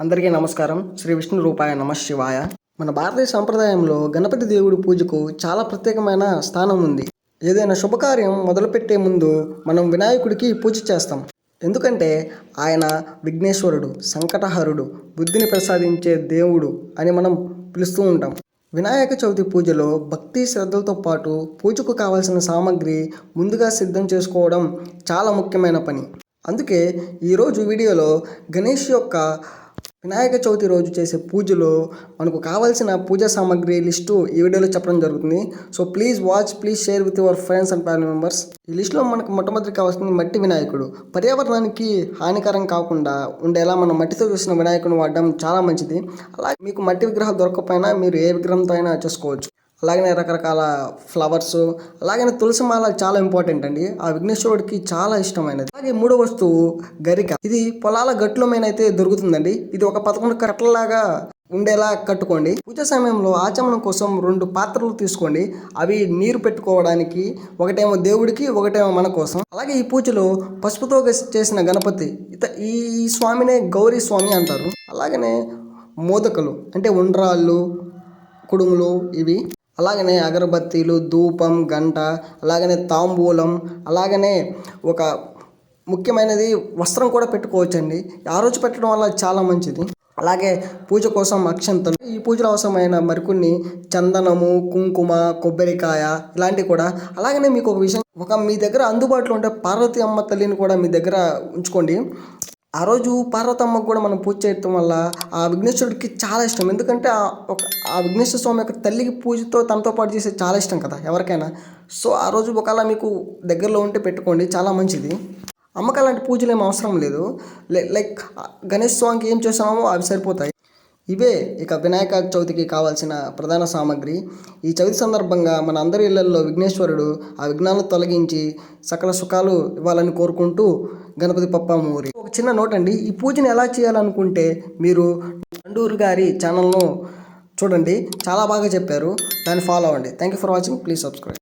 అందరికీ నమస్కారం. శ్రీ విష్ణు రూపాయ నమః శివాయ. మన భారతీయ సంప్రదాయంలో గణపతి దేవుడి పూజకు చాలా ప్రత్యేకమైన స్థానం ఉంది. ఏదైనా శుభకార్యం మొదలుపెట్టే ముందు మనం వినాయకుడికి పూజ చేస్తాం. ఎందుకంటే ఆయన విఘ్నేశ్వరుడు, సంకటహరుడు, బుద్ధిని ప్రసాదించే దేవుడు అని మనం పిలుస్తూ ఉంటాం. వినాయక చవితి పూజలో భక్తి శ్రద్ధలతో పాటు పూజకు కావాల్సిన సామాగ్రి ముందుగా సిద్ధం చేసుకోవడం చాలా ముఖ్యమైన పని. అందుకే ఈరోజు వీడియోలో గణేష్ యొక్క వినాయక చవితి రోజు చేసే పూజలో మనకు కావాల్సిన పూజా సామాగ్రి లిస్టు ఈ వీడియోలో చెప్పడం జరుగుతుంది. So please watch, please share with your friends and family members. ఈ లిస్టులో మనకు మొట్టమొదటి కావాల్సింది మట్టి వినాయకుడు. పర్యావరణానికి హానికరం కాకుండా ఉండేలా మనం మట్టితో చేసిన వినాయకుడిని వాడడం చాలా మంచిది. అలాగే మీకు మట్టి విగ్రహాలు దొరకకపోయినా మీరు ఏ విగ్రహంతో అయినా చేసుకోవచ్చు. అలాగనే రకరకాల ఫ్లవర్స్, అలాగనే తులసి మాల చాలా ఇంపార్టెంట్ అండి. ఆ విఘ్నేశ్వరుడికి చాలా ఇష్టమైనది. అలాగే మూడో వస్తువు గరిక. ఇది పొలాల గట్టుల మీద అయితే దొరుకుతుందండి. ఇది ఒక 11 కట్టలాగా ఉండేలా కట్టుకోండి. పూజ సమయంలో ఆచమనం కోసం 2 పాత్రలు తీసుకోండి. అవి నీరు పెట్టుకోవడానికి, ఒకటేమో దేవుడికి, ఒకటేమో మన కోసం. అలాగే ఈ పూజలో పసుపుతో చేసిన గణపతి, ఈ స్వామినే గౌరీ స్వామి అంటారు. అలాగనే మోదకలు అంటే ఉండ్రాళ్ళు, కుడుములు ఇవి. అలాగనే అగరబత్తీలు, ధూపం, గంట, అలాగనే తాంబూలం, అలాగనే ఒక ముఖ్యమైనది వస్త్రం కూడా పెట్టుకోవచ్చండి. ఆ రోజు పెట్టడం వల్ల చాలా మంచిది. అలాగే పూజ కోసం అక్షంతలు, ఈ పూజలో అవసరమైన మరికొన్ని చందనము, కుంకుమ, కొబ్బరికాయ ఇలాంటివి కూడా. అలాగనే మీకు ఒక విషయం, మీ దగ్గర అందుబాటులో ఉంటే పార్వతీ అమ్మ తల్లిని కూడా మీ దగ్గర ఉంచుకోండి. ఆ రోజు పార్వతమ్మకు కూడా మనం పూజ చేయటం వల్ల ఆ విఘ్నేశ్వరుడికి చాలా ఇష్టం. ఎందుకంటే ఆ విఘ్నేశ్వర స్వామి యొక్క తల్లికి పూజతో తనతో పాటు చేసే చాలా ఇష్టం కదా ఎవరికైనా. సో ఆ రోజు ఒకవేళ మీకు దగ్గరలో ఉంటే పెట్టుకోండి, చాలా మంచిది. అమ్మకి అలాంటి పూజలు ఏం అవసరం లేదు. లైక్ గణేష్ స్వామికి ఏం చేసామో అవి సరిపోతాయి. ఇవే ఇక వినాయక చవితికి కావాల్సిన ప్రధాన సామాగ్రి. ఈ చవితి సందర్భంగా మన అందరి ఇళ్లలో విఘ్నేశ్వరుడు ఆ విఘ్నాలను తొలగించి సకల సుఖాలు ఇవ్వాలని కోరుకుంటూ గణపతి పప్ప మోరి. ఒక చిన్న నోట్ అండి, ఈ పూజను ఎలా చేయాలనుకుంటే మీరు నండూరు గారి ఛానల్ను చూడండి, చాలా బాగా చెప్పారు, దాన్ని ఫాలో అవ్వండి. Thank you for watching. Please subscribe.